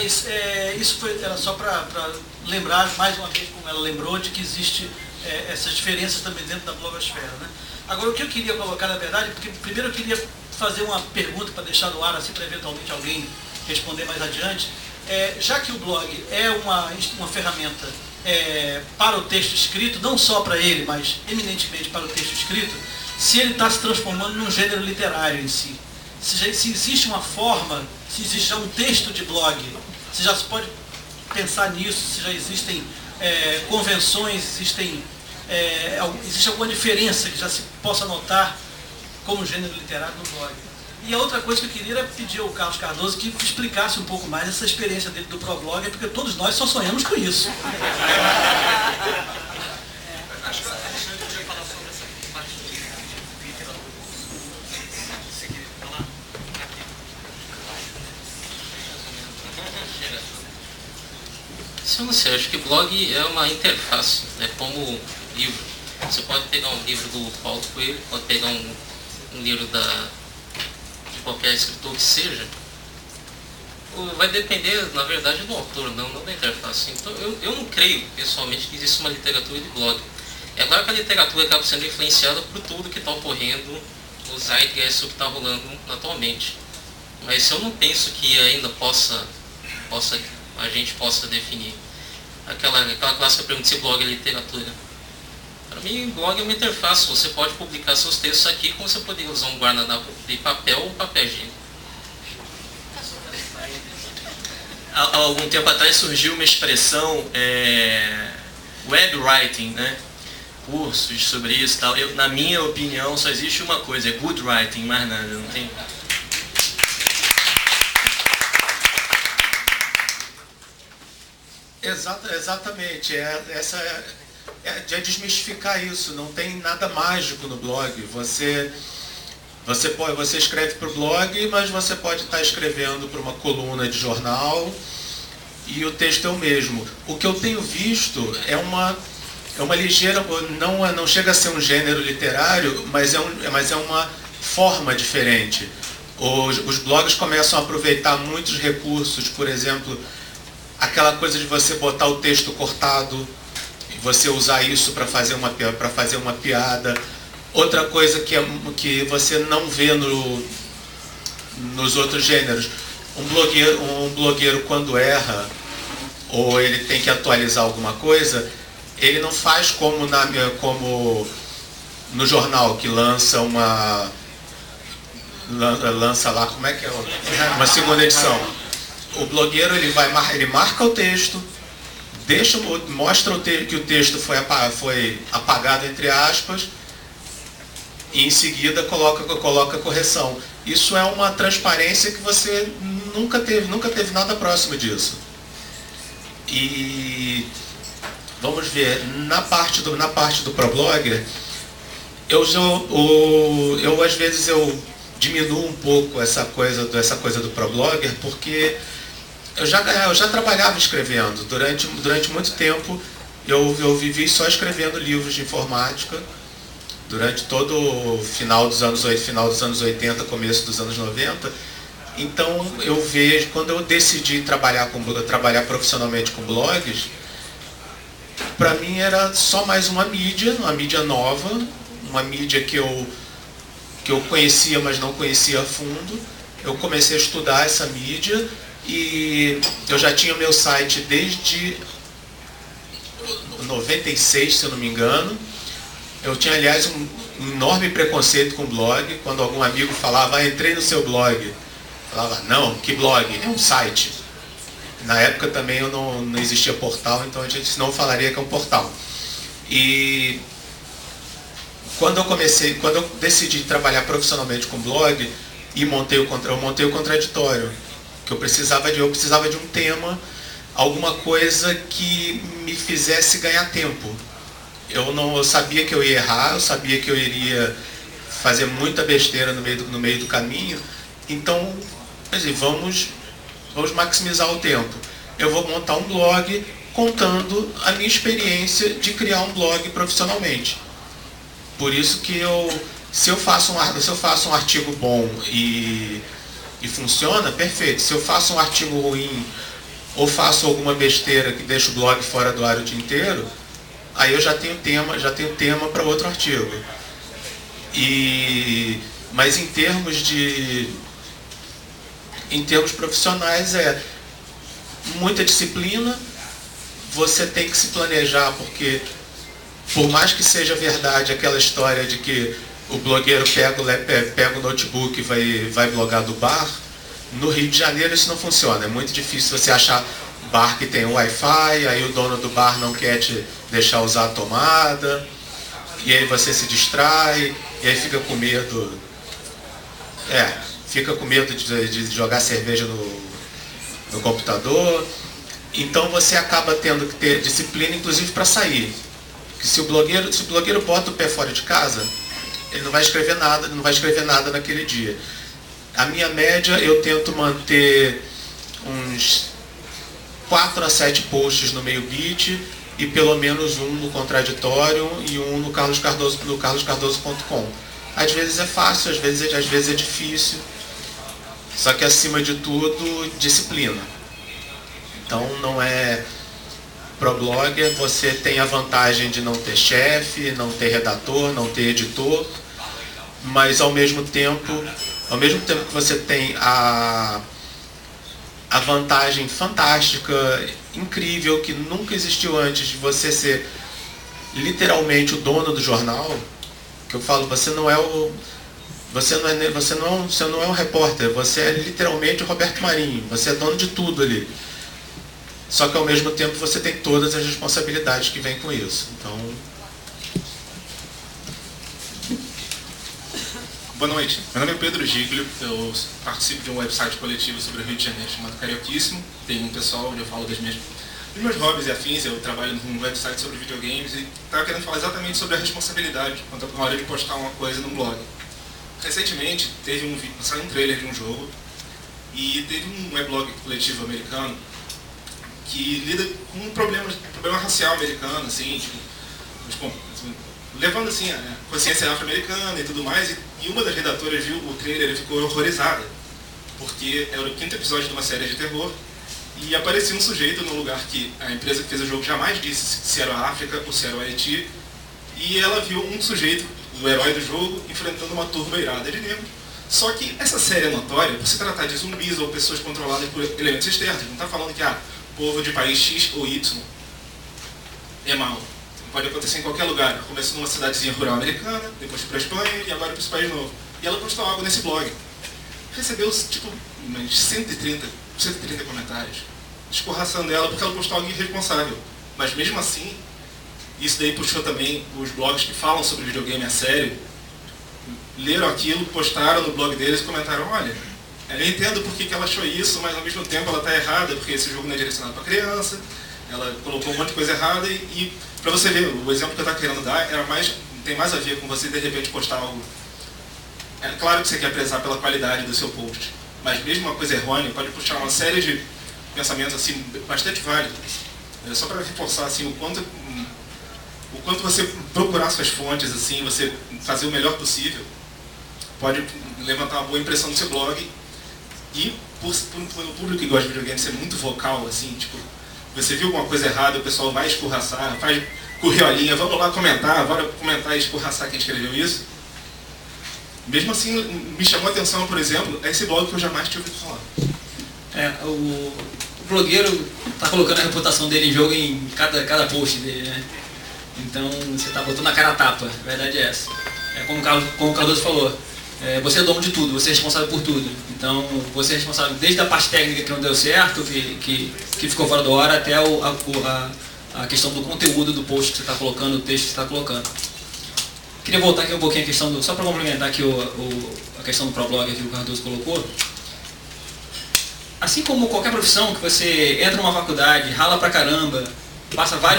Mas isso era só para lembrar, mais uma vez, como ela lembrou, de que existe essas diferenças também dentro da blogosfera, né? Agora, o que eu queria colocar, na verdade, porque primeiro eu queria fazer uma pergunta para deixar no ar, assim, para eventualmente alguém responder mais adiante. Já que o blog é uma ferramenta para o texto escrito, não só para ele, mas eminentemente para o texto escrito, se ele está se transformando num gênero literário em si. Se existe uma forma, se existe já um texto de blog, se já se pode pensar nisso, se já existem convenções, existe alguma diferença que já se possa notar como gênero literário no blog. E a outra coisa que eu queria era pedir ao Carlos Cardoso que explicasse um pouco mais essa experiência dele do ProBlogger, porque todos nós só sonhamos com isso. Eu não sei, acho que blog é uma interface, é como livro. Você pode pegar um livro do Paulo Coelho, pode pegar um livro de qualquer escritor que seja. Vai depender, na verdade, do autor, não da interface. Então, eu não creio, pessoalmente, que existe uma literatura de blog. É claro que a literatura acaba sendo influenciada por tudo que está ocorrendo, o zeitgeist que está rolando atualmente. Mas eu não penso que ainda a gente possa definir aquela clássica pergunta se blog é literatura. Para mim, blog é uma interface. Você pode publicar seus textos aqui, como você poderia usar um guardanapo de papel ou papel higiênico. Há algum tempo atrás surgiu uma expressão, web writing, né? Cursos sobre isso e tal. Na minha opinião, só existe uma coisa, é good writing, mais nada, não tem... Exatamente, é desmistificar isso, não tem nada mágico no blog. Você escreve para o blog, mas você pode estar escrevendo para uma coluna de jornal e o texto é o mesmo. O que eu tenho visto é uma ligeira, não chega a ser um gênero literário, mas é uma forma diferente. Os blogs começam a aproveitar muitos recursos, por exemplo, aquela coisa de você botar o texto cortado e você usar isso para fazer uma piada. Outra coisa que você não vê nos outros gêneros, um blogueiro quando erra ou ele tem que atualizar alguma coisa, ele não faz como no jornal que lança lá, como é que é? Uma segunda edição. O blogueiro ele marca o texto, mostra que o texto foi apagado entre aspas, e em seguida coloca a correção. Isso é uma transparência que você nunca teve nada próximo disso. E vamos ver, na parte do ProBlogger, eu às vezes eu diminuo um pouco essa coisa do ProBlogger, porque eu já trabalhava escrevendo. Durante muito tempo eu vivi só escrevendo livros de informática, durante todo o final dos anos 80, começo dos anos 90. Então eu vejo, quando eu decidi trabalhar profissionalmente com blogs, para mim era só mais uma mídia nova, uma mídia que eu conhecia, mas não conhecia a fundo. Eu comecei a estudar essa mídia e eu já tinha meu site desde 96, se eu não me engano. Eu tinha, aliás, um enorme preconceito com blog. Quando algum amigo falava, entrei no seu blog, eu falava, não, que blog? É um site. Na época também não existia portal, então a gente não falaria que é um portal. E quando eu decidi trabalhar profissionalmente com blog e eu montei o Contraditório, que eu precisava de um tema, alguma coisa que me fizesse ganhar tempo. Eu sabia que eu ia errar, eu sabia que eu iria fazer muita besteira no meio do caminho, então, vamos maximizar o tempo. Eu vou montar um blog contando a minha experiência de criar um blog profissionalmente. Por isso que se eu faço um artigo bom e funciona, perfeito. Se eu faço um artigo ruim ou faço alguma besteira que deixa o blog fora do ar o dia inteiro, aí eu já tenho tema para outro artigo. Mas em termos profissionais é muita disciplina, você tem que se planejar, porque por mais que seja verdade aquela história de que o blogueiro pega o notebook e vai blogar do bar, no Rio de Janeiro isso não funciona. É muito difícil você achar bar que tem Wi-Fi, aí o dono do bar não quer te deixar usar a tomada, e aí você se distrai, e aí fica com medo. Fica com medo de jogar cerveja no computador. Então você acaba tendo que ter disciplina, inclusive para sair. Porque se o blogueiro bota o pé fora de casa, ele não vai escrever nada naquele dia. A minha média, eu tento manter uns 4 a 7 posts no meio beat e pelo menos um no Contraditório e um no carloscardoso.com. Às vezes é fácil, às vezes é difícil. Só que acima de tudo, disciplina. Então não é... Pro blogger você tem a vantagem de não ter chefe, não ter redator, não ter editor, mas ao mesmo tempo que você tem a vantagem fantástica, incrível, que nunca existiu antes, de você ser literalmente o dono do jornal, que eu falo, você não é um repórter, você é literalmente o Roberto Marinho, você é dono de tudo ali. Só que ao mesmo tempo você tem todas as responsabilidades que vêm com isso. Então... Boa noite, meu nome é Pedro Giglio, eu participo de um website coletivo sobre o Rio de Janeiro chamado Carioquíssimo. Tem um pessoal onde eu falo dos meus hobbies e afins. Eu trabalho num website sobre videogames e estava querendo falar exatamente sobre a responsabilidade quanto na hora de postar uma coisa num blog. Recentemente saiu um trailer de um jogo e teve um weblog coletivo americano que lida com um problema racial americano, assim, tipo, levando assim a consciência afro-americana e tudo mais, e uma das redatoras viu o trailer e ficou horrorizada, porque era o 5º episódio de uma série de terror, e aparecia um sujeito no lugar que a empresa que fez o jogo jamais disse se era a África ou se era o Haiti, e ela viu um sujeito, o herói do jogo, enfrentando uma turba irada de negros. Só que essa série é notória por se tratar de zumbis ou pessoas controladas por elementos externos. Não está falando que povo de país X ou Y é mau. Pode acontecer em qualquer lugar. Começou numa cidadezinha rural americana, depois para a Espanha e agora para esse país novo. E ela postou algo nesse blog. Recebeu tipo 130 comentários, escorraçando ela porque ela postou algo irresponsável. Mas mesmo assim, isso daí puxou também os blogs que falam sobre videogame a sério, leram aquilo, postaram no blog deles e comentaram: olha, eu entendo por que ela achou isso, mas ao mesmo tempo ela está errada, porque esse jogo não é direcionado para criança, ela colocou um monte de coisa errada e para você ver, o exemplo que eu estava querendo dar tem mais a ver com você de repente postar algo. É claro que você quer prezar pela qualidade do seu post, mas mesmo uma coisa errônea pode puxar uma série de pensamentos assim, bastante válidos. Só para reforçar assim, o quanto você procurar suas fontes, assim, você fazer o melhor possível, pode levantar uma boa impressão no seu blog. E por o público que gosta de videogame ser muito vocal, assim, tipo, você viu alguma coisa errada, o pessoal vai escorraçar, faz curriolinha, vamos lá comentar, bora comentar e escorraçar quem escreveu isso. Mesmo assim, me chamou a atenção, por exemplo, esse blog que eu jamais tinha ouvido falar. O blogueiro tá colocando a reputação dele em jogo em cada post dele, né? Então você tá botando a cara a tapa, a verdade é essa. Como o Cardoso falou, você é dono de tudo, você é responsável por tudo. Então você é responsável desde a parte técnica que não deu certo, que ficou fora da hora, até a questão do conteúdo do post que você está colocando, do texto que você está colocando. Queria voltar aqui um pouquinho a questão só para complementar aqui a questão do ProBlogger que o Cardoso colocou. Assim como qualquer profissão que você entra numa faculdade, rala pra caramba, passa vários